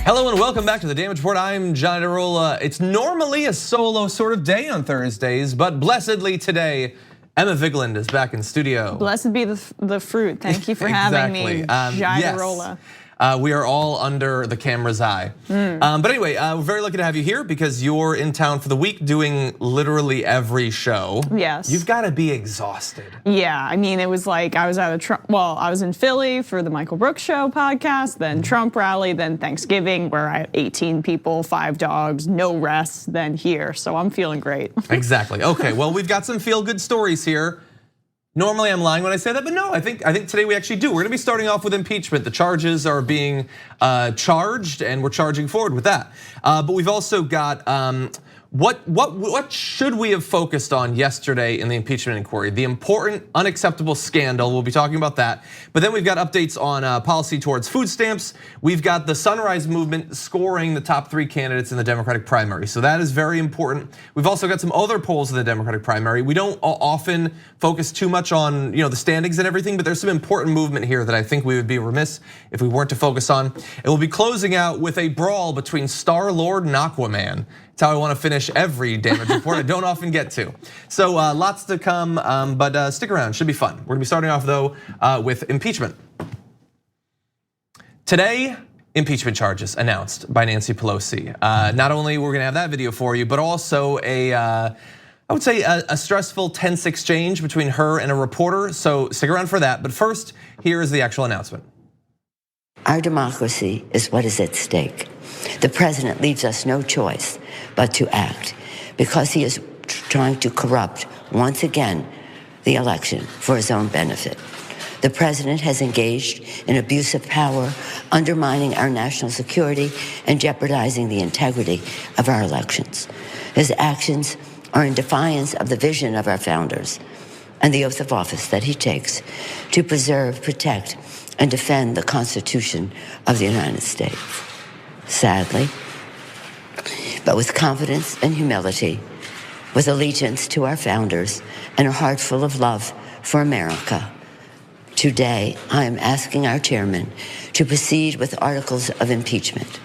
Hello and welcome back to the Damage Report. I'm John Derola. It's normally a solo sort of day on Thursdays, but blessedly today, Emma Vigeland is back in studio. Blessed be the fruit. Thank you for having me, John Derola. We are all under the camera's eye. But anyway, we're very lucky to have you here because you're in town for the week doing literally every show. Yes. You've got to be exhausted. Yeah, I mean, it was like I was at a Trump, well, I was in Philly for the Michael Brooks Show podcast, then Trump rally, then Thanksgiving where I had 18 people, 5 dogs, no rest, then here. So I'm feeling great. Exactly. Okay, well, we've got some feel-good stories here. Normally I'm lying when I say that, but no, I think today we actually do. We're gonna be starting off with impeachment. The charges are being charged and we're charging forward with that. But we've also got what should we have focused on yesterday in the impeachment inquiry? The important, unacceptable scandal, we'll be talking about that. But then we've got updates on policy towards food stamps. We've got the Sunrise Movement scoring the top 3 candidates in the Democratic primary. So that is very important. We've also got some other polls in the Democratic primary. We don't often focus too much on the standings and everything, but there's some important movement here that I think we would be remiss if we weren't to focus on. And we'll be closing out with a brawl between Star-Lord and Aquaman. It's how I want to finish every Damage Report I don't often get to. So lots to come, but stick around, should be fun. We're gonna be starting off though with impeachment. Today, impeachment charges announced by Nancy Pelosi. Not only we're gonna have that video for you, but also I would say a stressful tense exchange between her and a reporter. So stick around for that. But first, here is the actual announcement. Our democracy is what is at stake. The president leaves us no choice but to act because he is trying to corrupt, once again, the election for his own benefit. The president has engaged in abuse of power, undermining our national security and jeopardizing the integrity of our elections. His actions are in defiance of the vision of our founders and the oath of office that he takes to preserve, protect, and defend the Constitution of the United States. Sadly, but with confidence and humility, with allegiance to our founders and a heart full of love for America, today I am asking our chairman to proceed with articles of impeachment.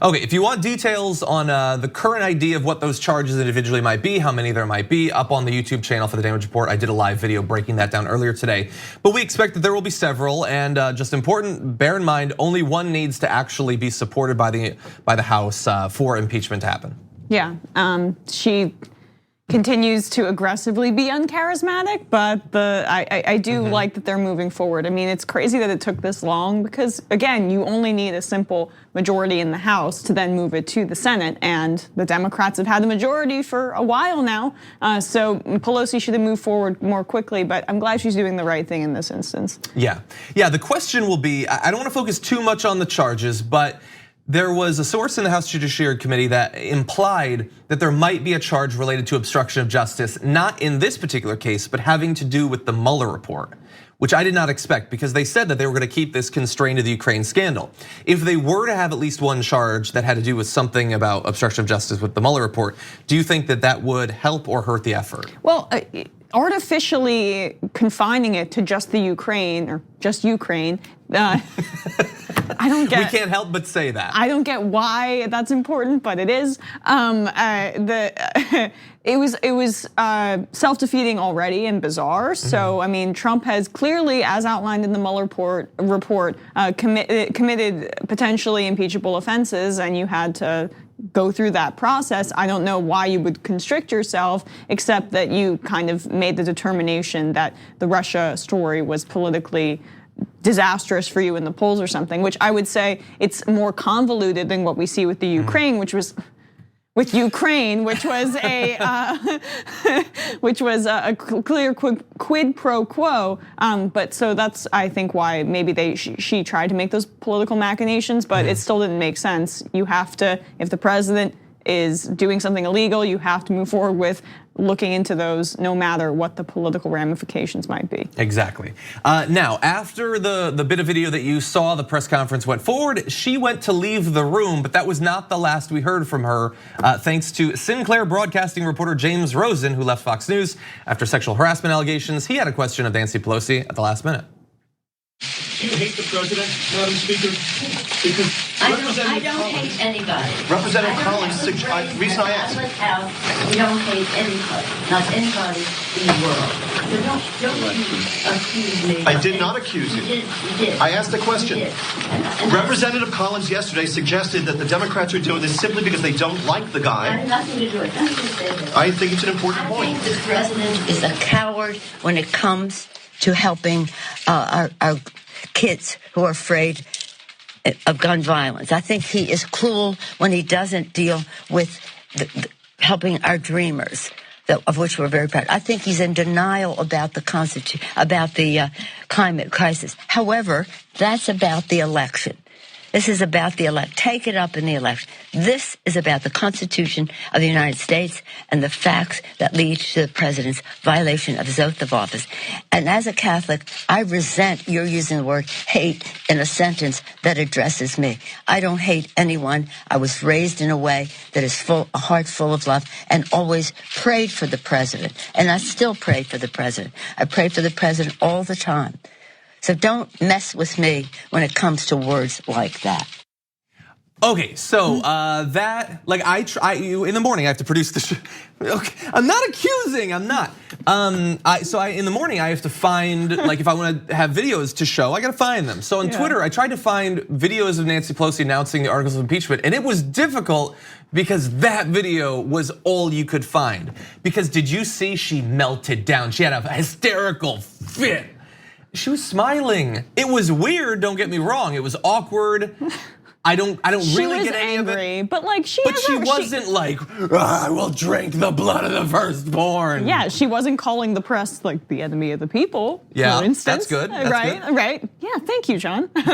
Okay, if you want details on the current idea of what those charges individually might be, how many there might be, up on the YouTube channel for the Damage Report, I did a live video breaking that down earlier today. But we expect that there will be several, and just important, bear in mind, only one needs to actually be supported by the House for impeachment to happen. Yeah, she continues to aggressively be uncharismatic, but I do like that they're moving forward. I mean, it's crazy that it took this long because, again, you only need a simple majority in the House to then move it to the Senate, and the Democrats have had the majority for a while now. So Pelosi should have moved forward more quickly, but I'm glad she's doing the right thing in this instance. Yeah, the question will be, I don't want to focus too much on the charges, but there was a source in the House Judiciary Committee that implied that there might be a charge related to obstruction of justice, not in this particular case, but having to do with the Mueller report, which I did not expect because they said that they were gonna keep this constrained to the Ukraine scandal. If they were to have at least one charge that had to do with something about obstruction of justice with the Mueller report, do you think that that would help or hurt the effort? Well, artificially confining it to just the Ukraine or just Ukraine, I don't get. We can't help but say that. I don't get why that's important, but it is. It was self-defeating already and bizarre. So I mean, Trump has clearly, as outlined in the Mueller report, committed potentially impeachable offenses, and you had to go through that process. I don't know why you would constrict yourself, except that you kind of made the determination that the Russia story was politically disastrous for you in the polls or something, which I would say it's more convoluted than what we see with the Ukraine, which was a clear quid pro quo. But so that's, I think, why maybe she tried to make those political machinations, but it still didn't make sense. You have to, if the president is doing something illegal, you have to move forward with looking into those no matter what the political ramifications might be. Exactly. Now, after the bit of video that you saw, the press conference went forward, she went to leave the room, but that was not the last we heard from her, thanks to Sinclair Broadcasting reporter James Rosen, who left Fox News after sexual harassment allegations. He had a question of Nancy Pelosi at the last minute. you hate the president, Madam Speaker? Because I don't hate anybody. Representative Collins, reason I asked. We don't hate anybody, not anybody in the world. So don't accuse me. I did not accuse you. You did. I asked a question. You did. And Representative Collins yesterday suggested that the Democrats are doing this simply because they don't like the I guy. have nothing to do with it. Nothing to say with it. I think it's an important I point. think the president is a coward when it comes to helping our kids who are afraid of gun violence. I think he is cruel when he doesn't deal with helping our dreamers, of which we're very proud. I think he's in denial about the climate crisis. However, that's about the election. This is about the elect. Take it up in the election. This is about the Constitution of the United States and the facts that lead to the president's violation of his oath of office. And as a Catholic, I resent your using the word hate in a sentence that addresses me. I don't hate anyone. I was raised in a way that is a heart full of love, and always prayed for the president. And I still pray for the president. I pray for the president all the time. So don't mess with me when it comes to words like that. Okay, so that, like, in the morning I have to produce the show. Okay, I'm not accusing, I'm not. In the morning I have to find, like, if I want to have videos to show, I got to find them. So on Twitter, I tried to find videos of Nancy Pelosi announcing the articles of impeachment, and it was difficult because that video was all you could find. Because did you see she melted down? She had a hysterical fit. She was smiling. It was weird, don't get me wrong. It was awkward. I don't really get any of it. She was angry, but like she wasn't like, I will drink the blood of the firstborn. Yeah, she wasn't calling the press like the enemy of the people, yeah, for instance. That's good. Right. Yeah, thank you, John. But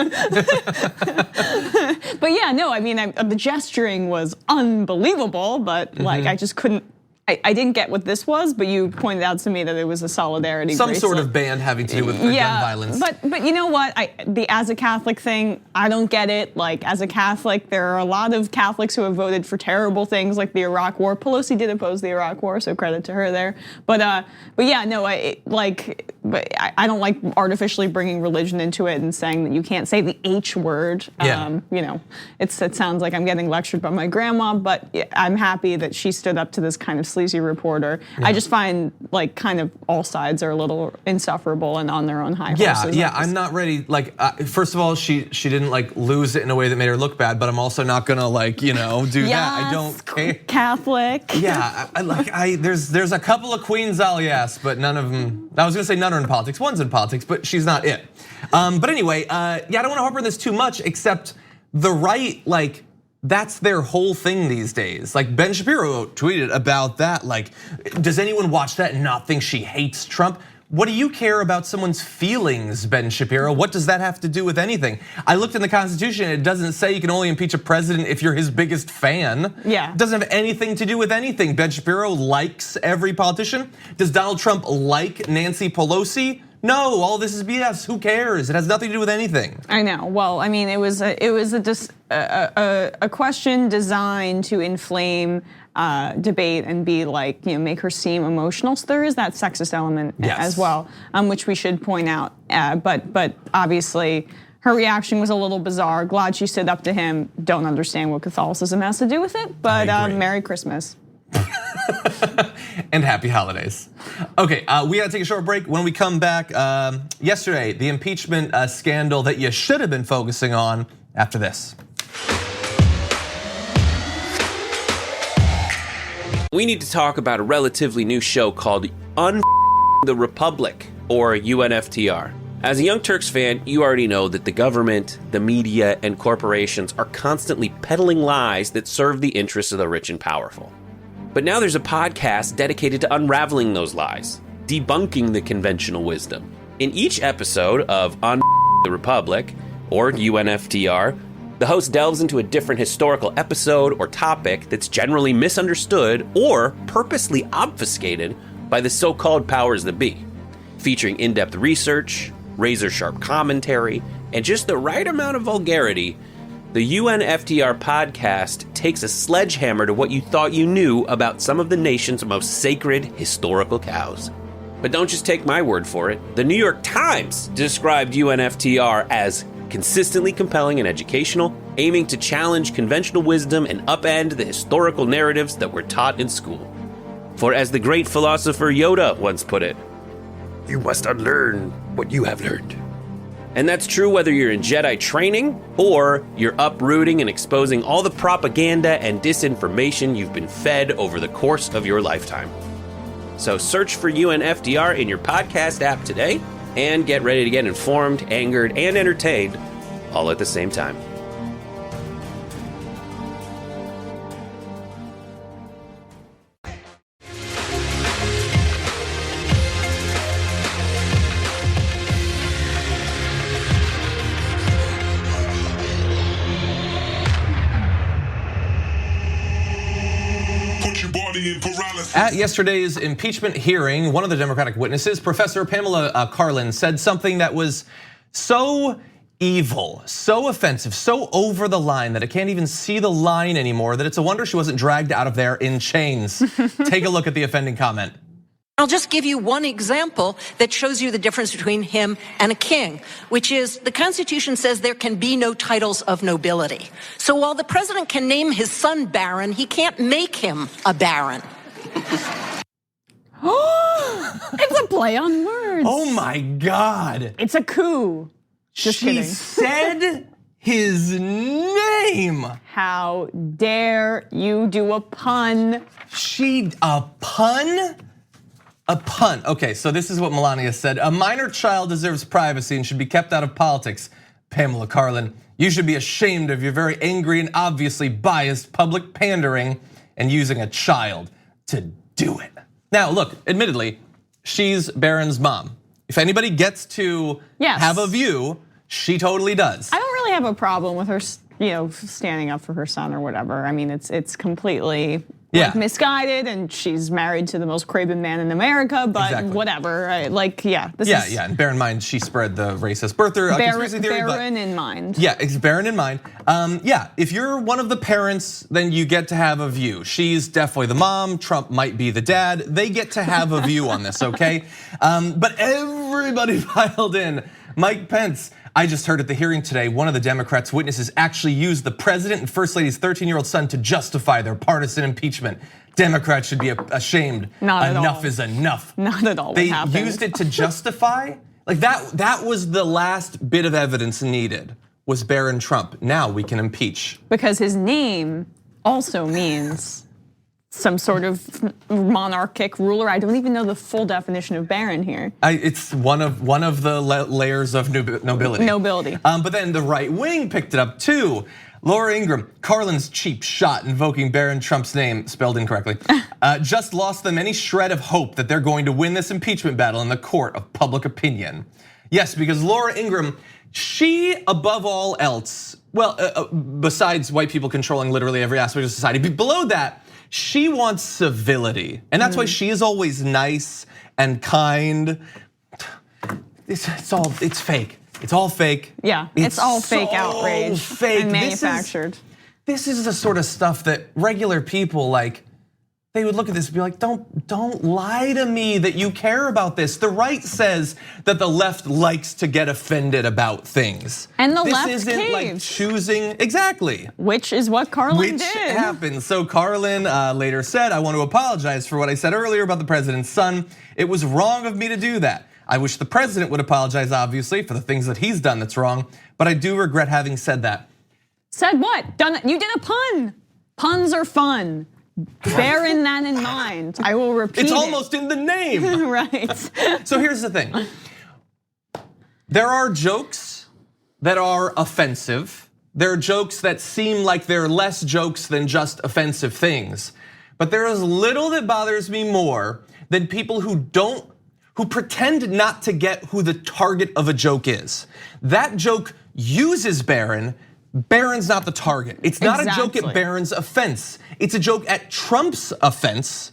yeah, no, I mean, the gesturing was unbelievable, but like I just couldn't. I didn't get what this was, but you pointed out to me that it was a solidarity Some bracelet. sort of band having to do with gun violence. But you know what? The as a Catholic thing, I don't get it. Like, as a Catholic, there are a lot of Catholics who have voted for terrible things like the Iraq War. Pelosi did oppose the Iraq War, so credit to her there. But yeah, no, I don't like artificially bringing religion into it and saying that you can't say the H word. You know, it sounds like I'm getting lectured by my grandma, but I'm happy that she stood up to this kind of sleazy reporter. Yeah. I just find like kind of all sides are a little insufferable and on their own high horses. Yeah, I'm not ready. Like, first of all, she didn't like lose it in a way that made her look bad, but I'm also not gonna like, do that. I don't care. Catholic. Yeah, there's a couple of queens I'll yes, but none of them. I was gonna say none are in politics. One's in politics, but she's not it. But anyway, I don't want to harp on this too much, except the right, like, that's their whole thing these days. Like, Ben Shapiro tweeted about that. Like, does anyone watch that and not think she hates Trump? What do you care about someone's feelings, Ben Shapiro? What does that have to do with anything? I looked in the Constitution, and it doesn't say you can only impeach a president if you're his biggest fan. Yeah. It doesn't have anything to do with anything. Ben Shapiro likes every politician. Does Donald Trump like Nancy Pelosi? No, all this is BS. Who cares? It has nothing to do with anything. I know. Well, I mean, it was a question designed to inflame debate and be like, make her seem emotional. So there is that sexist element as well, which we should point out. But obviously, her reaction was a little bizarre. Glad she stood up to him. Don't understand what Catholicism has to do with it. But Merry Christmas. And happy holidays. Okay, we gotta take a short break. When we come back, yesterday, the impeachment scandal that you should have been focusing on after this. We need to talk about a relatively new show called the Republic, or UNFTR. As a Young Turks fan, you already know that the government, the media, and corporations are constantly peddling lies that serve the interests of the rich and powerful. But now there's a podcast dedicated to unraveling those lies, debunking the conventional wisdom. In each episode of the Republic, or UNFTR, the host delves into a different historical episode or topic that's generally misunderstood or purposely obfuscated by the so-called powers that be, featuring in-depth research, razor-sharp commentary, and just the right amount of vulgarity. The UNFTR podcast takes a sledgehammer to what you thought you knew about some of the nation's most sacred historical cows. But don't just take my word for it. The New York Times described UNFTR as consistently compelling and educational, aiming to challenge conventional wisdom and upend the historical narratives that were taught in school. For as the great philosopher Yoda once put it, you must unlearn what you have learned. And that's true whether you're in Jedi training or you're uprooting and exposing all the propaganda and disinformation you've been fed over the course of your lifetime. So search for UNFDR in your podcast app today and get ready to get informed, angered, and entertained all at the same time. At yesterday's impeachment hearing, one of the Democratic witnesses, Professor Pamela Karlan, said something that was so evil, so offensive, so over the line that I can't even see the line anymore, that it's a wonder she wasn't dragged out of there in chains. Take a look at the offending comment. I'll just give you one example that shows you the difference between him and a king, which is the Constitution says there can be no titles of nobility. So while the president can name his son Baron, he can't make him a baron. It's a play on words. Oh my God. It's a coup. Just she kidding. said his name. How dare you do a pun? A pun? A pun. Okay, so this is what Melania said. A minor child deserves privacy and should be kept out of politics. Pamela Karlan, you should be ashamed of your very angry and obviously biased public pandering and using a child to do it. Now, look, admittedly, she's Barron's mom. If anybody gets to have a view, she totally does. I don't really have a problem with her, standing up for her son or whatever. I mean, it's completely misguided, and she's married to the most craven man in America. But whatever, and bear in mind she spread the racist birther conspiracy theory. Bearing in mind. Yeah, it's bearing in mind. If you're one of the parents, then you get to have a view. She's definitely the mom. Trump might be the dad. They get to have a view on this, okay? But everybody piled in. Mike Pence. I just heard at the hearing today, one of the Democrats' witnesses actually used the president and first lady's 13-year-old son to justify their partisan impeachment. Democrats should be ashamed. Not at all. Enough is enough. Not at all. They used it to justify. Like that was the last bit of evidence needed, was Barron Trump. Now we can impeach. Because his name also means some sort of monarchic ruler. I don't even know the full definition of baron here. It's one of the layers of nobility. Nobility. But then the right wing picked it up too. Laura Ingraham, Karlan's cheap shot invoking Barron Trump's name, spelled incorrectly, just lost them any shred of hope that they're going to win this impeachment battle in the court of public opinion. Yes, because Laura Ingraham, she above all else, besides white people controlling literally every aspect of society, but below that, she wants civility, and that's why she is always nice and kind. It's fake. It's all fake. Yeah, it's all fake outrage fake. And manufactured. This is the sort of stuff that regular people they would look at this and be like, don't lie to me that you care about this. The right says that the left likes to get offended about things. And the left This isn't like choosing, exactly. Which is what Karlan did. Which happened. So Karlan later said, I want to apologize for what I said earlier about the president's son. It was wrong of me to do that. I wish the president would apologize, obviously, for the things that he's done that's wrong, but I do regret having said that. Said what? You did a pun. Puns are fun. Bearing that in mind, I will repeat it. It's almost in the name. Right. So here's the thing. There are jokes that are offensive. There are jokes that seem like they're less jokes than just offensive things. But there is little that bothers me more than people who pretend not to get who the target of a joke is. That joke uses Barron. Barron's not the target. It's not a joke at Barron's offense. It's a joke at Trump's offense,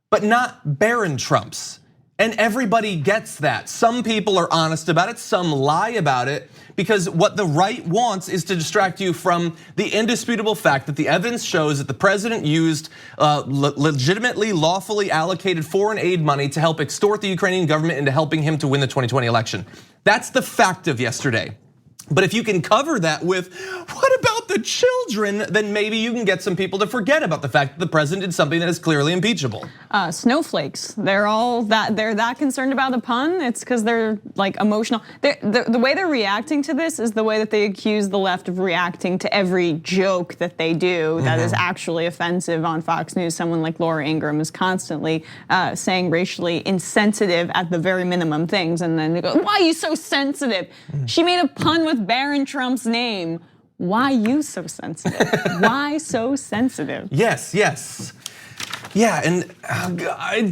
but not Barron Trump's. And everybody gets that. Some people are honest about it, some lie about it, because what the right wants is to distract you from the indisputable fact that the evidence shows that the president used legitimately, lawfully allocated foreign aid money to help extort the Ukrainian government into helping him to win the 2020 election. That's the fact of yesterday. But if you can cover that with, what about the children, then maybe you can get some people to forget about the fact that the president did something that is clearly impeachable. Snowflakes, they're that concerned about the pun. It's because they're like emotional. The way they're reacting to this is the way that they accuse the left of reacting to every joke that they do that is actually offensive on Fox News. Someone like Laura Ingraham is constantly saying racially insensitive at the very minimum things, and then they go, why are you so sensitive? She made a pun with Barron Trump's name. Why you so sensitive? Why so sensitive? Yes. Yeah, and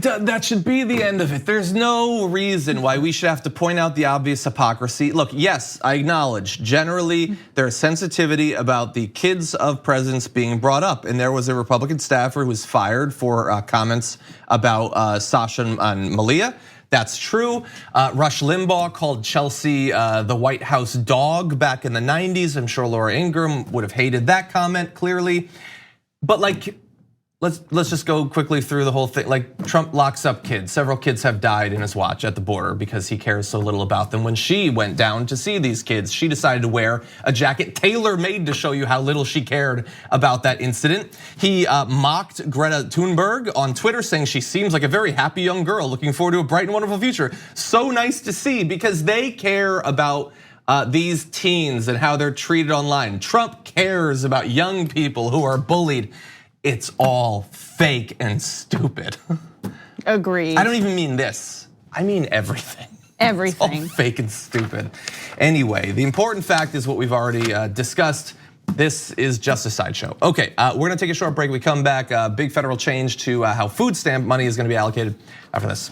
that should be the end of it. There's no reason why we should have to point out the obvious hypocrisy. Look, yes, I acknowledge generally there's sensitivity about the kids of presidents being brought up. And there was a Republican staffer who was fired for comments about Sasha and Malia. That's true. Rush Limbaugh called Chelsea the White House dog back in the 90s. I'm sure Laura Ingraham would have hated that comment clearly. But like, let's just go quickly through the whole thing. Like, Trump locks up kids. Several kids have died in his watch at the border because he cares so little about them. When she went down to see these kids, she decided to wear a jacket tailor-made to show you how little she cared about that incident. He mocked Greta Thunberg on Twitter, saying she seems like a very happy young girl, looking forward to a bright and wonderful future. So nice to see, because they care about these teens and how they're treated online. Trump cares about young people who are bullied. It's all fake and stupid. Agreed. I don't even mean this. I mean everything. Everything. It's all fake and stupid. Anyway, the important fact is what we've already discussed. This is just a sideshow. Okay, we're gonna take a short break. We come back, big federal change to how food stamp money is gonna be allocated after this.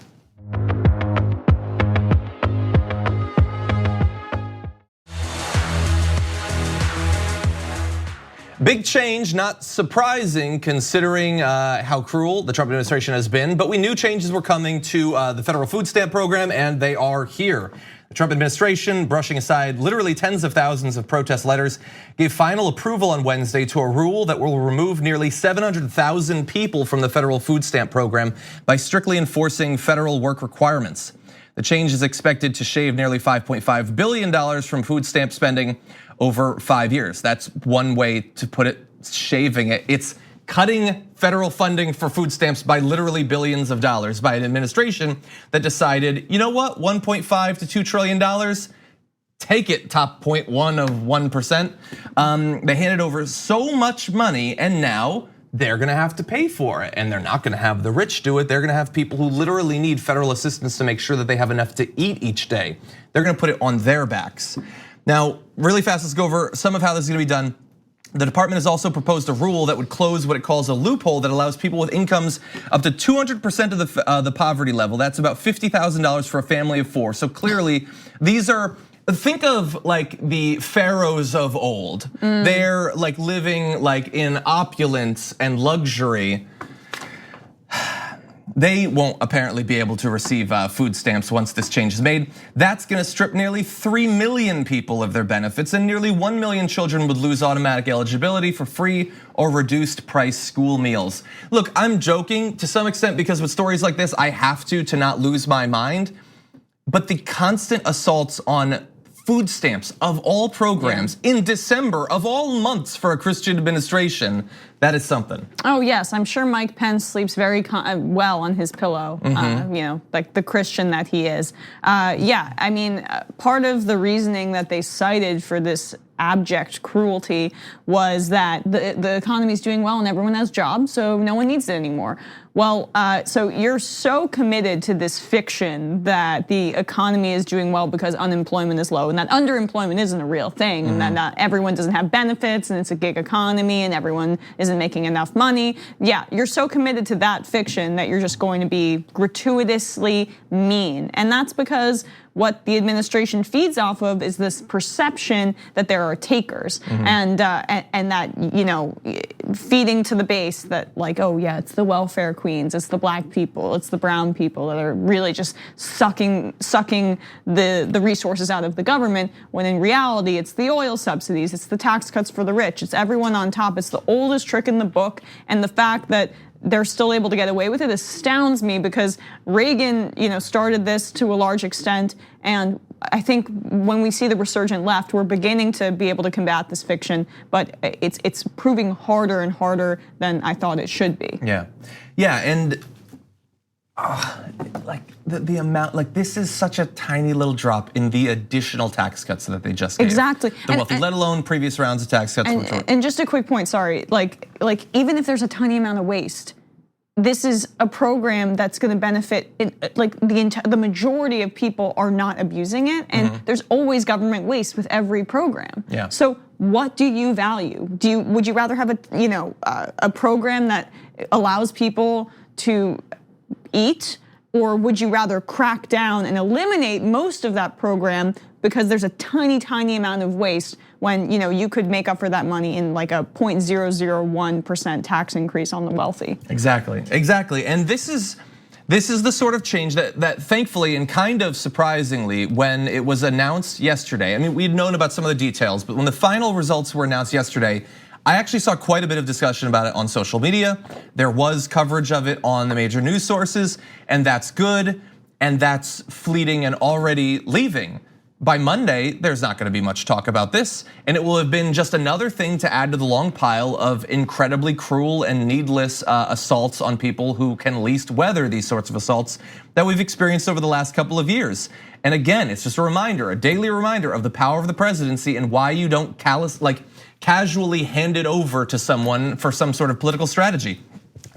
Big change, not surprising considering how cruel the Trump administration has been, but we knew changes were coming to the federal food stamp program, and they are here. The Trump administration, brushing aside literally tens of thousands of protest letters, gave final approval on Wednesday to a rule that will remove nearly 700,000 people from the federal food stamp program by strictly enforcing federal work requirements. The change is expected to shave nearly $5.5 billion from food stamp spending over 5 years. That's one way to put it, shaving it. It's cutting federal funding for food stamps by literally billions of dollars by an administration that decided, you know what, $1.5 to $2 trillion, take it, top 0.1 of 1%. They handed over so much money, and now they're gonna have to pay for it, and they're not gonna have the rich do it. They're gonna have people who literally need federal assistance to make sure that they have enough to eat each day. They're gonna put it on their backs. Now, really fast, let's go over some of how this is gonna be done. The department has also proposed a rule that would close what it calls a loophole that allows people with incomes up to 200% of the poverty level. That's about $50,000 for a family of 4. So clearly, these are, think of like the pharaohs of old. They're like living like in opulence and luxury. They won't apparently be able to receive food stamps once this change is made. That's gonna strip nearly 3 million people of their benefits, and nearly 1 million children would lose automatic eligibility for free or reduced price school meals. Look, I'm joking to some extent because with stories like this, I have to not lose my mind. But the constant assaults on food stamps of all programs in December of all months for a Christian administration, that is something. Oh yes, I'm sure Mike Pence sleeps very well on his pillow, you know, like the Christian that he is. Yeah, I mean, part of the reasoning that they cited for this abject cruelty was that the economy is doing well and everyone has jobs, so no one needs it anymore. Well, so you're so committed to this fiction that the economy is doing well because unemployment is low and that underemployment isn't a real thing and that not everyone doesn't have benefits and it's a gig economy and everyone isn't making enough money. Yeah, you're so committed to that fiction that you're just going to be gratuitously mean. And that's because what the administration feeds off of is this perception that there are takers, and that, you know, feeding to the base that, like, oh yeah, it's the welfare queens, it's the black people, it's the brown people that are really just sucking the resources out of the government, when in reality it's the oil subsidies, it's the tax cuts for the rich, it's everyone on top. It's the oldest trick in the book, and the fact that they're still able to get away with it astounds me, because Reagan, you know, started this to a large extent, and I think when we see the resurgent left, we're beginning to be able to combat this fiction, but it's proving harder and harder than I thought it should be. Yeah, and like the amount, like this is such a tiny little drop in the additional tax cuts that they just gave. Exactly. The wealthy, let alone previous rounds of tax cuts. And just a quick point, sorry, like even if there's a tiny amount of waste, this is a program that's going to benefit, like the majority of people are not abusing it, and there's always government waste with every program. Yeah. So what do you value? Would you rather have a program that allows people to eat, or would you rather crack down and eliminate most of that program because there's a tiny amount of waste, when, you know, you could make up for that money in like a 0.001% tax increase on the wealthy? Exactly. And this is the sort of change that thankfully and kind of surprisingly, when it was announced yesterday, I mean, we'd known about some of the details, but when the final results were announced yesterday, I actually saw quite a bit of discussion about it on social media. There was coverage of it on the major news sources, and that's good, and that's fleeting and already leaving. By Monday, there's not gonna be much talk about this, and it will have been just another thing to add to the long pile of incredibly cruel and needless assaults on people who can least weather these sorts of assaults that we've experienced over the last couple of years. And again, it's just a reminder, a daily reminder of the power of the presidency and why you don't casually hand it over to someone for some sort of political strategy.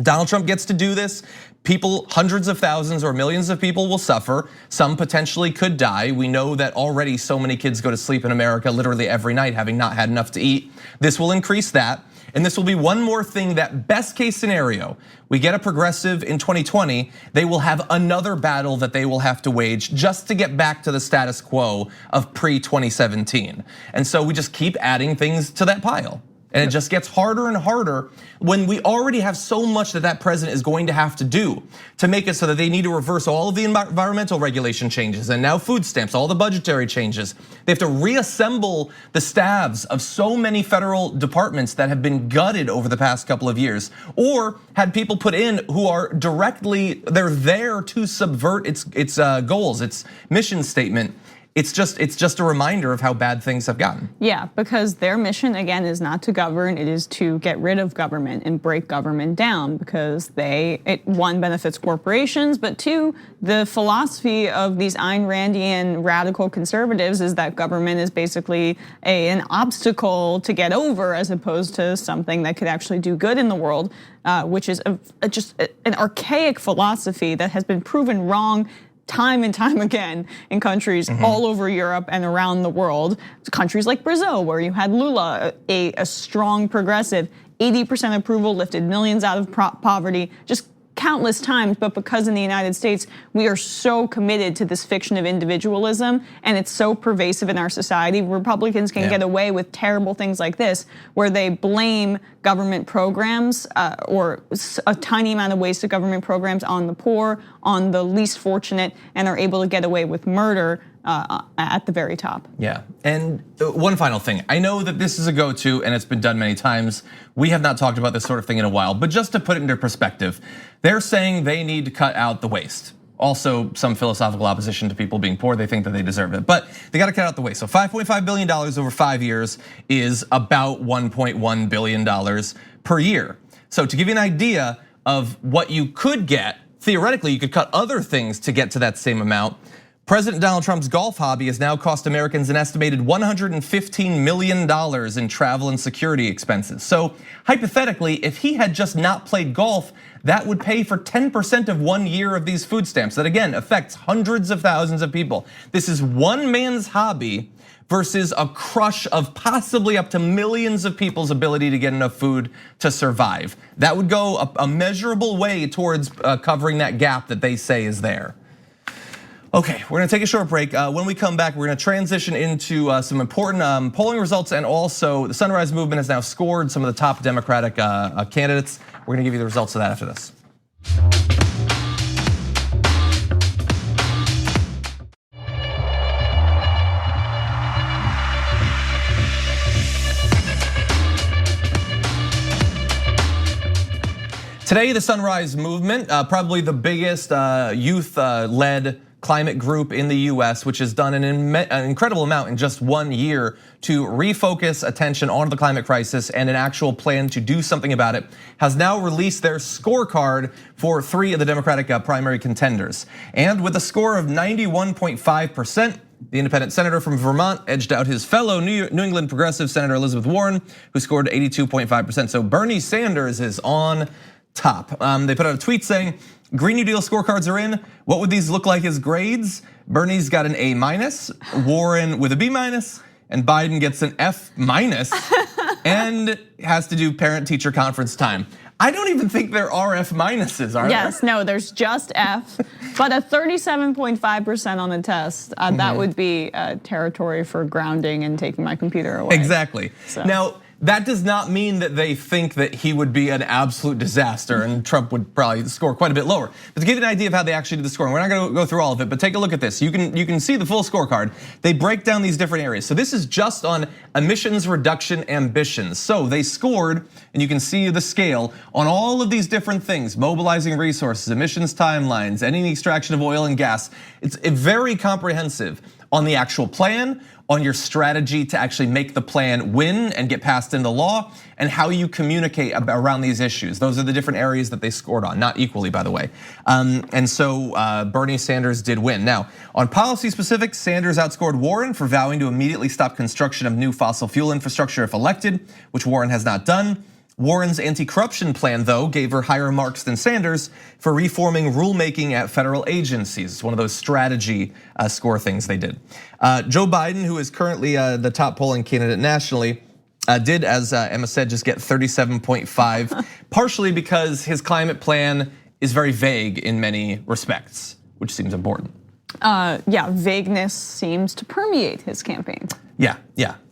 Donald Trump gets to do this. People, hundreds of thousands or millions of people will suffer. Some potentially could die. We know that already so many kids go to sleep in America literally every night having not had enough to eat. This will increase that. And this will be one more thing that, best case scenario, we get a progressive in 2020, they will have another battle that they will have to wage just to get back to the status quo of pre-2017. And so we just keep adding things to that pile. And it just gets harder and harder when we already have so much that president is going to have to do to make it so that they need to reverse all of the environmental regulation changes and now food stamps, all the budgetary changes. They have to reassemble the staffs of so many federal departments that have been gutted over the past couple of years, or had people put in who are they're there to subvert its goals, its mission statement. It's just a reminder of how bad things have gotten. Yeah, because their mission, again, is not to govern, it is to get rid of government and break government down, because one, benefits corporations, but two, the philosophy of these Ayn Randian radical conservatives is that government is basically an obstacle to get over, as opposed to something that could actually do good in the world, which is just an archaic philosophy that has been proven wrong time and time again in countries all over Europe and around the world. Countries like Brazil, where you had Lula, a strong progressive, 80% approval, lifted millions out of poverty, just countless times. But because in the United States, we are so committed to this fiction of individualism, and it's so pervasive in our society, Republicans can get away with terrible things like this, where they blame government programs or a tiny amount of waste of government programs on the poor, on the least fortunate, and are able to get away with murder at the very top. Yeah, and one final thing. I know that this is a go-to and it's been done many times. We have not talked about this sort of thing in a while, but just to put it into perspective, they're saying they need to cut out the waste. Also, some philosophical opposition to people being poor. They think that they deserve it, but they got to cut out the waste. So $5.5 billion over 5 years is about $1.1 billion per year. So to give you an idea of what you could get, theoretically, you could cut other things to get to that same amount. President Donald Trump's golf hobby has now cost Americans an estimated $115 million in travel and security expenses. So hypothetically, if he had just not played golf, that would pay for 10% of 1 year of these food stamps. That again affects hundreds of thousands of people. This is one man's hobby versus a crush of possibly up to millions of people's ability to get enough food to survive. That would go a measurable way towards covering that gap that they say is there. Okay, we're gonna take a short break. When we come back, we're gonna transition into some important polling results, and also the Sunrise Movement has now scored some of the top Democratic candidates. We're gonna give you the results of that after this. Today, the Sunrise Movement, probably the biggest youth-led climate group in the US, which has done an incredible amount in just 1 year to refocus attention on the climate crisis and an actual plan to do something about it, has now released their scorecard for 3 of the Democratic primary contenders. And with a score of 91.5%, the independent senator from Vermont edged out his fellow New England progressive Senator Elizabeth Warren, who scored 82.5%. So Bernie Sanders is on top. They put out a tweet saying, Green New Deal scorecards are in. What would these look like as grades? Bernie's got an A-, Warren with a B-, and Biden gets an F- and has to do parent-teacher conference time. I don't even think there are F-, are there? Yes, no, there's just F, but a 37.5% on the test. That would be territory for grounding and taking my computer away. Exactly. So. Now, that does not mean that they think that he would be an absolute disaster and Trump would probably score quite a bit lower. But to give you an idea of how they actually do the scoring, we're not gonna go through all of it, but take a look at this. You can see the full scorecard. They break down these different areas. So this is just on emissions reduction ambitions. So they scored, and you can see the scale on all of these different things: mobilizing resources, emissions timelines, ending the extraction of oil and gas. It's very comprehensive on the actual plan, on your strategy to actually make the plan win and get passed into law, and how you communicate around these issues. Those are the different areas that they scored on, not equally, by the way. And so Bernie Sanders did win. Now, on policy specifics, Sanders outscored Warren for vowing to immediately stop construction of new fossil fuel infrastructure if elected, which Warren has not done. Warren's anti-corruption plan, though, gave her higher marks than Sanders for reforming rulemaking at federal agencies. It's one of those strategy score things they did. Joe Biden, who is currently the top polling candidate nationally, did, as Emma said, just get 37.5, partially because his climate plan is very vague in many respects, which seems important. Yeah, vagueness seems to permeate his campaign. Yeah.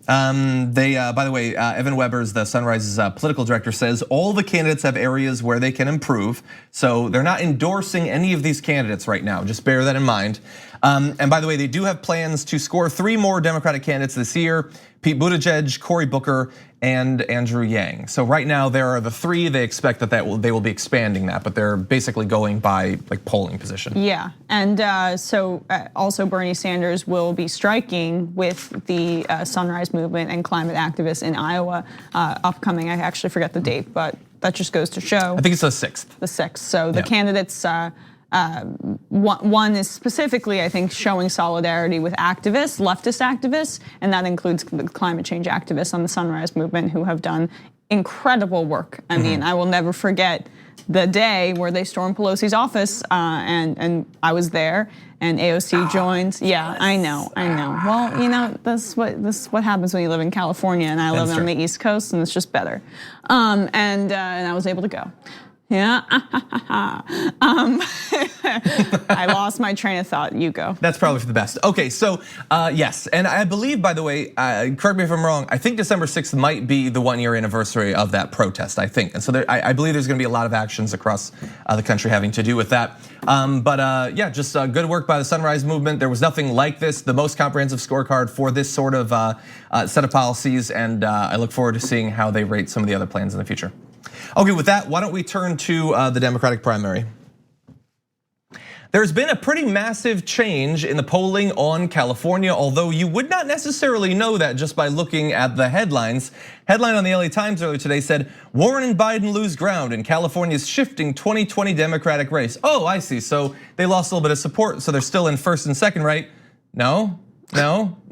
By the way, Evan Weber's the Sunrise's political director says all the candidates have areas where they can improve. So they're not endorsing any of these candidates right now. Just bear that in mind. And by the way, they do have plans to score 3 more Democratic candidates this year: Pete Buttigieg, Cory Booker, and Andrew Yang. So right now there are the 3. They expect that they will be expanding that, but they're basically going by like polling position. Yeah, and so also Bernie Sanders will be striking with the Sunrise Movement and climate activists in Iowa upcoming. I actually forget the date, but that just goes to show. I think it's the 6th. The 6th. So the candidates. One is specifically, I think, showing solidarity with activists, leftist activists, and that includes the climate change activists on the Sunrise Movement who have done incredible work. I mean, I will never forget the day where they stormed Pelosi's office, and I was there, and AOC joined. Yeah, I know. Well, you know, this is what happens when you live in California, and I live on the East Coast, and it's just better. And I was able to go. Yeah, I lost my train of thought. You go. That's probably for the best. Okay, so yes, and I believe, by the way, correct me if I'm wrong, I think December 6th might be the 1-year anniversary of that protest, I think. And so I believe there's gonna be a lot of actions across the country having to do with that. But yeah, just good work by the Sunrise Movement. There was nothing like this, the most comprehensive scorecard for this sort of set of policies, and I look forward to seeing how they rate some of the other plans in the future. Okay, with that, why don't we turn to the Democratic primary? There's been a pretty massive change in the polling on California, although you would not necessarily know that just by looking at the headlines. Headline on the LA Times earlier today said, Warren and Biden lose ground in California's shifting 2020 Democratic race. Oh, I see, so they lost a little bit of support, so they're still in first and second, right? No,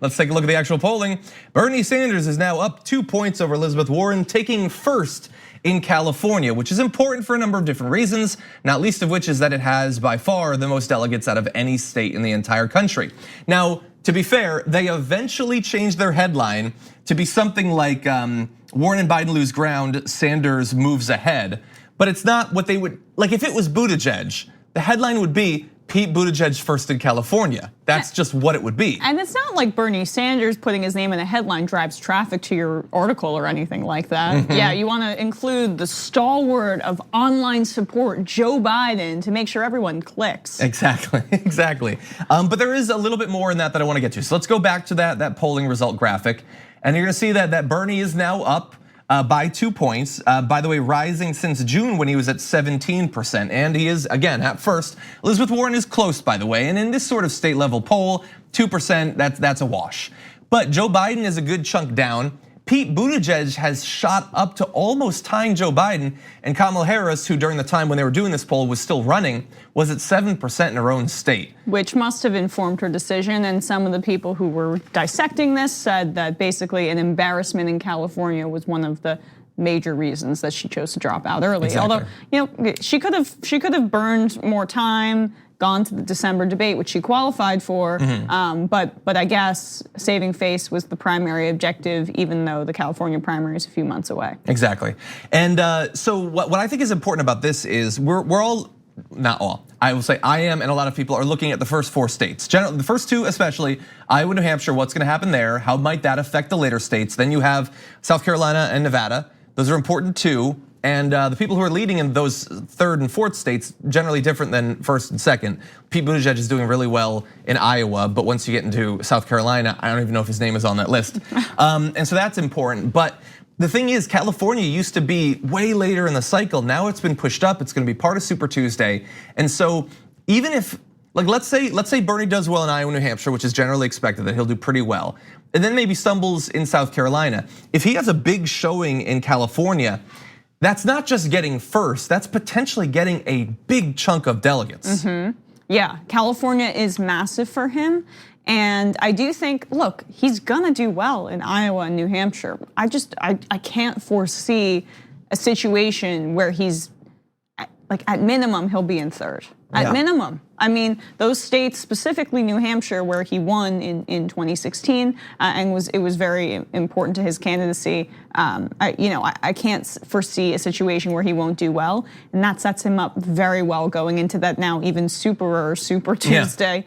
let's take a look at the actual polling. Bernie Sanders is now up 2 points over Elizabeth Warren, taking first in California, which is important for a number of different reasons, not least of which is that it has by far the most delegates out of any state in the entire country. Now, to be fair, they eventually changed their headline to be something like Warren and Biden lose ground, Sanders moves ahead. But it's not what they would, like if it was Buttigieg, the headline would be Pete Buttigieg first in California. That's just what it would be. And it's not like Bernie Sanders putting his name in a headline drives traffic to your article or anything like that. Yeah, you want to include the stalwart of online support, Joe Biden, to make sure everyone clicks. Exactly, exactly. But there is a little bit more in that I want to get to. So let's go back to that polling result graphic. And you're gonna see that Bernie is now up by 2 points. By the way, rising since June when he was at 17%. And he is, again, at first. Elizabeth Warren is close, by the way. And in this sort of state level poll, 2%, that's a wash. But Joe Biden is a good chunk down. Pete Buttigieg has shot up to almost tying Joe Biden. And Kamala Harris, who during the time when they were doing this poll was still running, was at 7% in her own state. Which must have informed her decision. And some of the people who were dissecting this said that basically an embarrassment in California was one of the major reasons that she chose to drop out early. Exactly. Although, she could have burned more time, gone to the December debate, which she qualified for. But I guess saving face was the primary objective, even though the California primary is a few months away. Exactly. And so what I think is important about this is we're all, not all, I will say I am, and a lot of people are looking at the first 4 states. Generally, the first 2 especially, Iowa, New Hampshire, what's gonna happen there? How might that affect the later states? Then you have South Carolina and Nevada. Those are important too. And the people who are leading in those 3rd and 4th states, generally different than 1st and 2nd. Pete Buttigieg is doing really well in Iowa, but once you get into South Carolina, I don't even know if his name is on that list. And so that's important. But the thing is, California used to be way later in the cycle. Now it's been pushed up. It's gonna be part of Super Tuesday. And so even if, like let's say Bernie does well in Iowa, New Hampshire, which is generally expected that he'll do pretty well, and then maybe stumbles in South Carolina. If he has a big showing in California, that's not just getting first, that's potentially getting a big chunk of delegates. Yeah, California is massive for him. And I do think, look, he's gonna do well in Iowa and New Hampshire. I can't foresee a situation where he's, like at minimum, he'll be in 3rd. At minimum. I mean, those states, specifically New Hampshire, where he won in 2016, and it was very important to his candidacy. I can't foresee a situation where he won't do well, and that sets him up very well going into that now even Super Tuesday,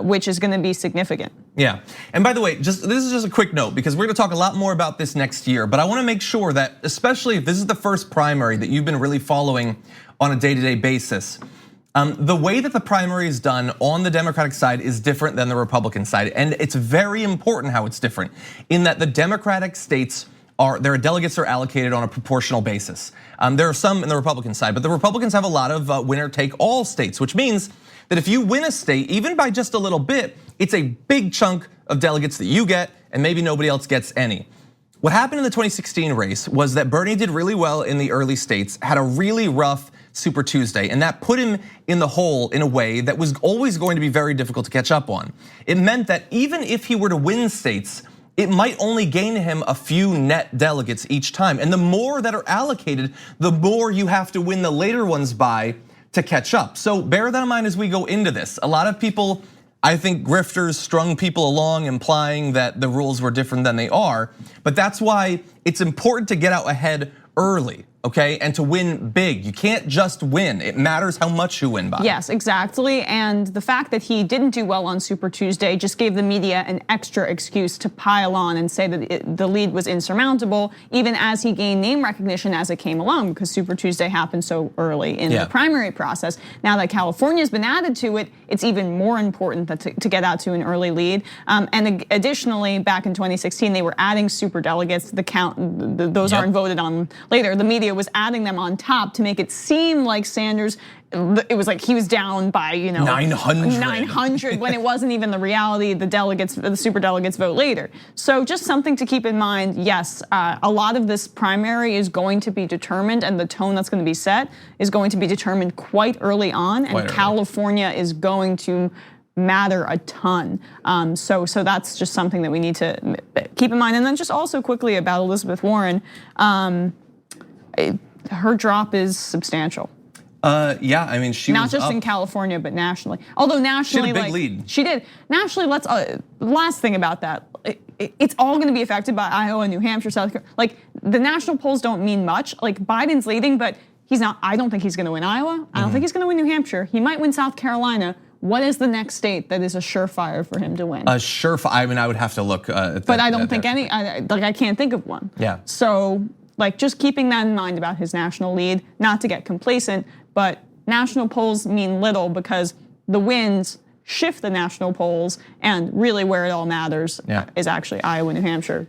which is going to be significant. Yeah, and by the way, this is just a quick note because we're going to talk a lot more about this next year. But I want to make sure that, especially if this is the first primary that you've been really following on a day-to-day basis. The way that the primary is done on the Democratic side is different than the Republican side. And it's very important how it's different in that the Democratic states their delegates are allocated on a proportional basis. There are some in the Republican side, but the Republicans have a lot of winner take all states, which means that if you win a state, even by just a little bit, it's a big chunk of delegates that you get and maybe nobody else gets any. What happened in the 2016 race was that Bernie did really well in the early states, had a really rough Super Tuesday, and that put him in the hole in a way that was always going to be very difficult to catch up on. It meant that even if he were to win states, it might only gain him a few net delegates each time. And the more that are allocated, the more you have to win the later ones by to catch up. So bear that in mind as we go into this. A lot of people, I think grifters strung people along implying that the rules were different than they are. But that's why it's important to get out ahead early, okay? And to win big. You can't just win. It matters how much you win by. Yes, exactly. And the fact that he didn't do well on Super Tuesday just gave the media an extra excuse to pile on and say that the lead was insurmountable, even as he gained name recognition as it came along, because Super Tuesday happened so early in the primary process. Now that California's been added to it, it's even more important to get out to an early lead. And additionally, back in 2016, they were adding super delegates. The count, those aren't voted on later. The media was adding them on top to make it seem like Sanders, it was like he was down by 900 when it wasn't even the reality. The super delegates vote later. So just something to keep in mind. Yes, a lot of this primary is going to be determined, and the tone that's going to be set is going to be determined quite early on, and California is going to matter a ton. So that's just something that we need to keep in mind. And then just also quickly about Elizabeth Warren, her drop is substantial. Yeah, I mean, she not was just up. in California, but nationally. Although nationally, she had a big lead. She did nationally. Last thing about that, it's all going to be affected by Iowa, New Hampshire, South Carolina. Like the national polls don't mean much. Like Biden's leading, but he's not. I don't think he's going to win Iowa. I don't think he's going to win New Hampshire. He might win South Carolina, what is the next state that is a surefire for him to win? A surefire. I mean, I would have to look. But I don't think any. I can't think of one. Yeah. So just keeping that in mind about his national lead, not to get complacent, but national polls mean little because the wins shift the national polls, and really where it all matters is actually Iowa, New Hampshire.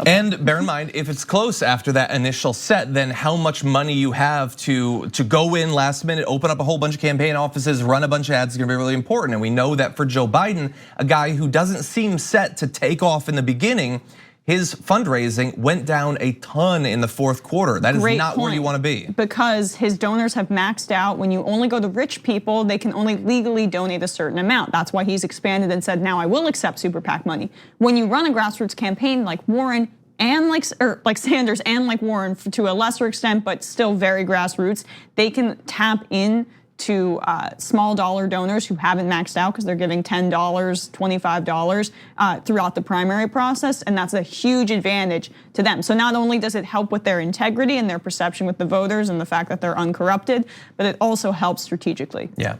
And bear in mind, if it's close after that initial set, then how much money you have to go in last minute, open up a whole bunch of campaign offices, run a bunch of ads is gonna be really important. And we know that for Joe Biden, a guy who doesn't seem set to take off in the beginning, his fundraising went down a ton in the fourth quarter. That is not where you want to be. Because his donors have maxed out. When you only go to rich people, they can only legally donate a certain amount. That's why he's expanded and said, now I will accept super PAC money. When you run a grassroots campaign like Warren and like Sanders and like Warren to a lesser extent, but still very grassroots, they can tap in to small dollar donors who haven't maxed out because they're giving $10, $25 throughout the primary process, and that's a huge advantage to them. So not only does it help with their integrity and their perception with the voters and the fact that they're uncorrupted, but it also helps strategically. Yeah.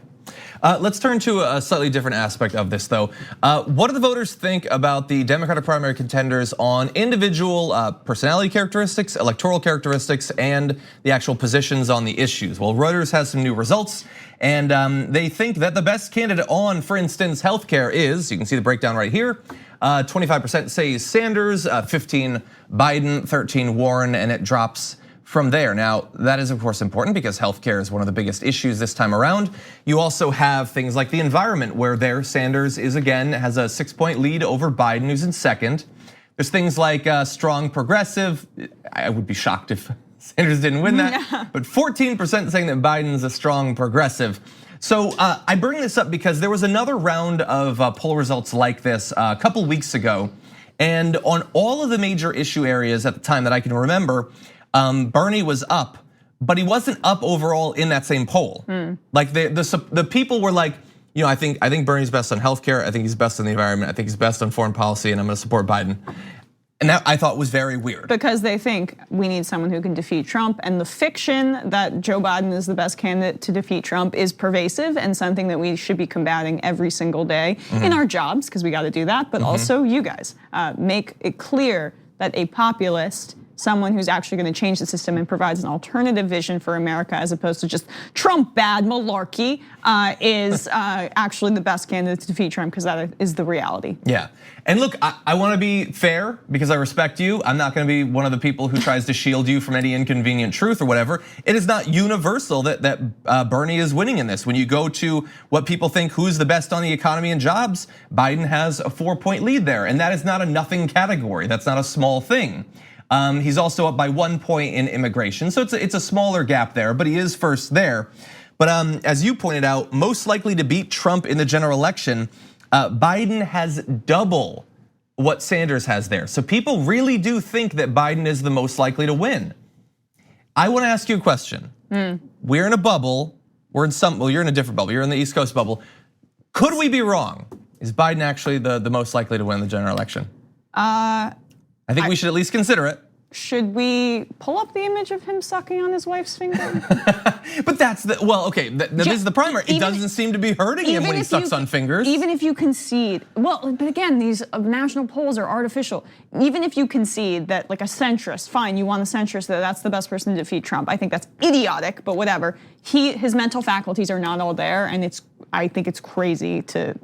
Let's turn to a slightly different aspect of this, though. What do the voters think about the Democratic primary contenders on individual personality characteristics, electoral characteristics, and the actual positions on the issues? Well, Reuters has some new results, and they think that the best candidate on, for instance, healthcare is, you can see the breakdown right here, 25% say Sanders, 15 Biden, 13 Warren, and it drops from there. Now, that is of course important because healthcare is one of the biggest issues this time around. You also have things like the environment where there Sanders is again, has a 6-point lead over Biden who's in second. There's things like strong progressive. I would be shocked if Sanders didn't win that, but 14% saying that Biden's a strong progressive. So I bring this up because there was another round of poll results like this a couple weeks ago. And on all of the major issue areas at the time that I can remember, Bernie was up, but he wasn't up overall in that same poll. Like the people were like, you know, I think Bernie's best on healthcare. I think he's best on the environment. I think he's best on foreign policy, and I'm going to support Biden. And that I thought was very weird. Because they think we need someone who can defeat Trump, and the fiction that Joe Biden is the best candidate to defeat Trump is pervasive and something that we should be combating every single day in our jobs, because we got to do that, but also you guys. Make it clear that a populist, someone who's actually going to change the system and provides an alternative vision for America as opposed to just Trump bad malarkey, is actually the best candidate to defeat Trump, because that is the reality. Yeah, and look, I want to be fair because I respect you. I'm not going to be one of the people who tries to shield you from any inconvenient truth or whatever. It is not universal that Bernie is winning in this. When you go to what people think who's the best on the economy and jobs, Biden has a 4-point lead there, and that is not a nothing category. That's not a small thing. He's also up by 1 point in immigration, so it's a smaller gap there, but he is first there. But as you pointed out, most likely to beat Trump in the general election, Biden has double what Sanders has there. So people really do think that Biden is the most likely to win. I want to ask you a question. We're in a bubble. Well, you're in a different bubble. You're in the East Coast bubble. Could we be wrong? Is Biden actually the most likely to win the general election? I think we should at least consider it. Should we pull up the image of him sucking on his wife's finger? But that's this is the primary. It doesn't seem to be hurting him when he sucks on fingers. Even if you concede, well, but again, these national polls are artificial. Even if you concede that like a centrist, fine, you want a centrist, that's the best person to defeat Trump. I think that's idiotic, but whatever. His mental faculties are not all there, and I think it's crazy to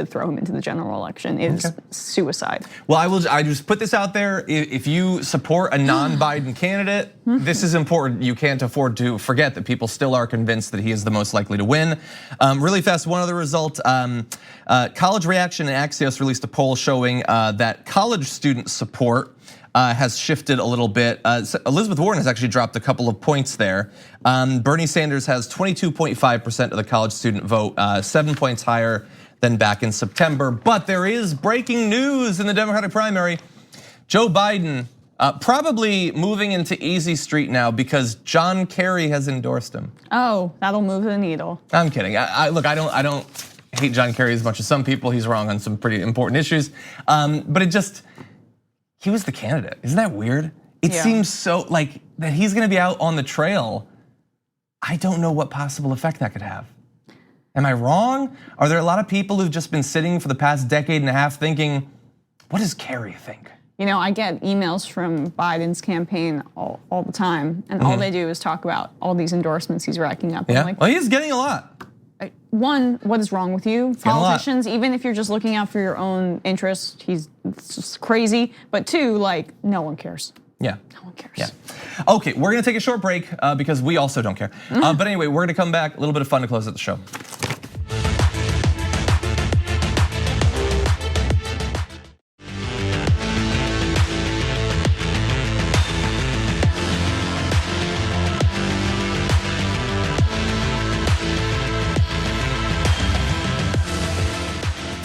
throw him into the general election is suicide. Well, I just put this out there. If you support a non-Biden candidate, this is important. You can't afford to forget that people still are convinced that he is the most likely to win. Really fast, one other result. College Reaction and Axios released a poll showing that college student support has shifted a little bit. Elizabeth Warren has actually dropped a couple of points there. Bernie Sanders has 22.5% of the college student vote, 7 points higher than back in September. But there is breaking news in the Democratic primary. Joe Biden probably moving into easy street now because John Kerry has endorsed him. Oh, that'll move the needle. I'm kidding. Look, I don't hate John Kerry as much as some people. He's wrong on some pretty important issues. But he was the candidate. Isn't that weird? It seems so like that he's gonna be out on the trail. I don't know what possible effect that could have. Am I wrong? Are there a lot of people who've just been sitting for the past decade and a half thinking, what does Kerry think? You know, I get emails from Biden's campaign all the time, and all they do is talk about all these endorsements he's racking up. Yeah, Like, well, he's getting a lot. One, what is wrong with you? Politicians, even if you're just looking out for your own interests, it's just crazy. But two, like, no one cares. Yeah. No one cares. Yeah. Okay, we're gonna take a short break because we also don't care. But anyway, we're gonna come back, a little bit of fun to close out the show.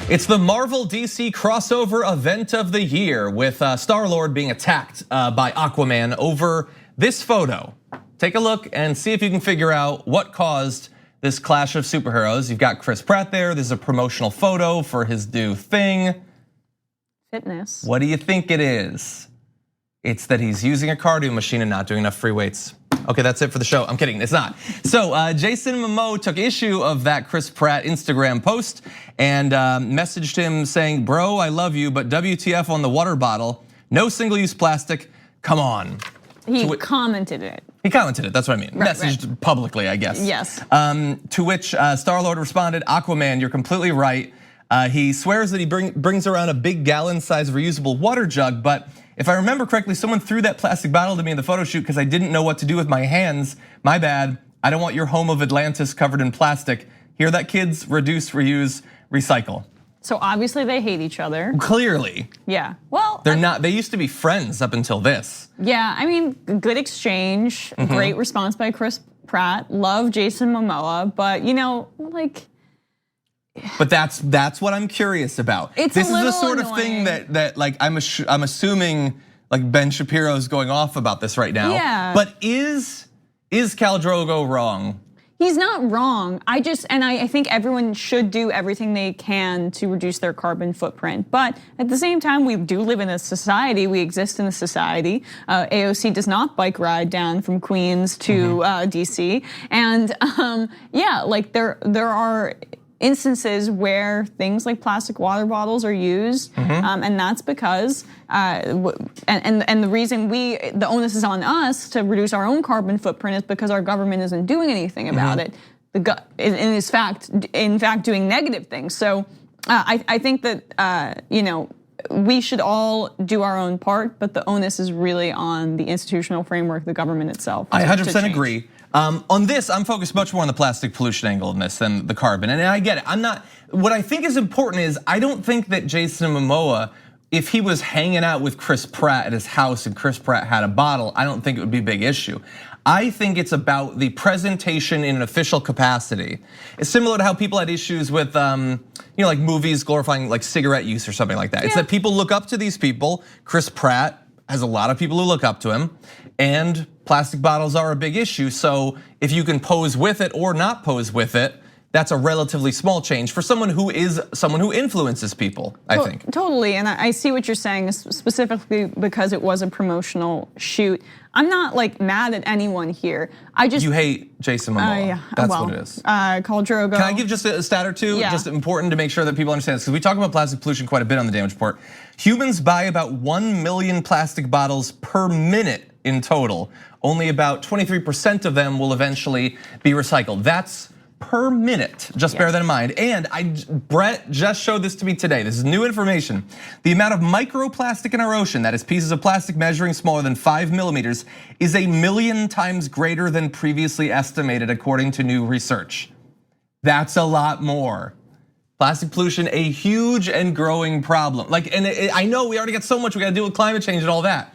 It's the Marvel DC crossover event of the year with Star-Lord being attacked by Aquaman over this photo. Take a look and see if you can figure out what caused this clash of superheroes. You've got Chris Pratt there. There's a promotional photo for his new thing. Fitness. What do you think it is? It's that he's using a cardio machine and not doing enough free weights. Okay, that's it for the show. I'm kidding, it's not. So Jason Momoa took issue of that Chris Pratt Instagram post and messaged him saying, bro, I love you, but WTF on the water bottle, no single-use plastic, come on. He commented it. He commented it, that's what I mean. Right, Messaged publicly, I guess. Yes. To which Star-Lord responded, Aquaman, you're completely right. He swears that he brings around a big gallon-sized reusable water jug, but if I remember correctly, someone threw that plastic bottle to me in the photo shoot because I didn't know what to do with my hands. My bad. I don't want your home of Atlantis covered in plastic. Hear that, kids? Reduce, reuse, recycle. So obviously they hate each other. Clearly. Yeah, well. They're not, they used to be friends up until this. Yeah, I mean, good exchange, great response by Chris Pratt. Love Jason Momoa, but you know, like. But that's what I'm curious about. It's this a is the little sort annoying. of thing that like I'm assuming like Ben Shapiro's going off about this right now. Yeah. But is Khal Drogo wrong? He's not wrong. I think everyone should do everything they can to reduce their carbon footprint. But at the same time, we do live in a society. We exist in a society. AOC does not bike ride down from Queens to DC, and yeah, like there are instances where things like plastic water bottles are used, and that's because and the reason the onus is on us to reduce our own carbon footprint is because our government isn't doing anything about it. In fact, doing negative things. So I think that you know, we should all do our own part, but the onus is really on the institutional framework, the government itself. I 100% agree. On this, I'm focused much more on the plastic pollution angle in this than the carbon, and I get it. What I think is important is I don't think that Jason Momoa, if he was hanging out with Chris Pratt at his house and Chris Pratt had a bottle, I don't think it would be a big issue. I think it's about the presentation in an official capacity. It's similar to how people had issues with, you know, like movies glorifying like cigarette use or something like that. It's that people look up to these people. Chris Pratt has a lot of people who look up to him, and plastic bottles are a big issue. So if you can pose with it or not pose with it, that's a relatively small change for someone who influences people, I think. Totally, and I see what you're saying, specifically because it was a promotional shoot. I'm not like mad at anyone here. You hate Jason Momoa. Yeah, That's what it is. Khal Drogo. Can I give just a stat or two? Yeah. Just important to make sure that people understand this, because we talk about plastic pollution quite a bit on the Damage Report. Humans buy about 1 million plastic bottles per minute in total. Only about 23% of them will eventually be recycled. That's per minute, just bear that in mind. And Brett just showed this to me today. This is new information. The amount of microplastic in our ocean, that is pieces of plastic measuring smaller than 5 millimeters, is 1 million times greater than previously estimated according to new research. That's a lot more. Plastic pollution, a huge and growing problem. I know we already got so much we gotta deal with climate change and all that.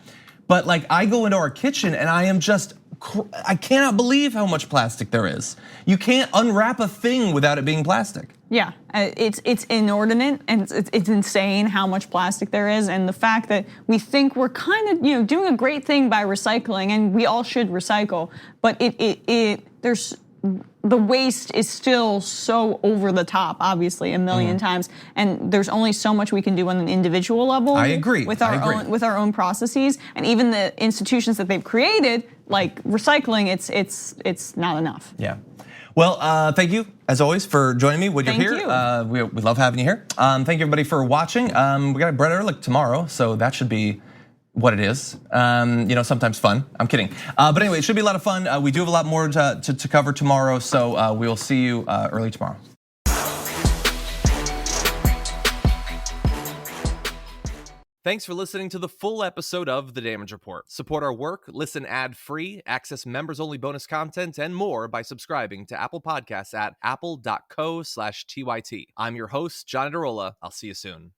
But like I go into our kitchen and I cannot believe how much plastic there is. You can't unwrap a thing without it being plastic. Yeah, it's inordinate and it's insane how much plastic there is, and the fact that we think we're kind of doing a great thing by recycling, and we all should recycle, but the waste is still so over the top, obviously, 1 million times, and there's only so much we can do on an individual level. I agree. With our own processes, and even the institutions that they've created, like recycling, it's not enough. Yeah. Well, thank you, as always, for joining me when you're here. We love having you here. Thank you, everybody, for watching. We got Brett Ehrlich tomorrow, so that should be what it is. Sometimes fun. I'm kidding. But anyway, it should be a lot of fun. We do have a lot more to cover tomorrow, so we will see you early tomorrow. Thanks for listening to the full episode of The Damage Report. Support our work, listen ad-free, access members-only bonus content, and more by subscribing to Apple Podcasts at apple.co/TYT. I'm your host, John Adarola. I'll see you soon.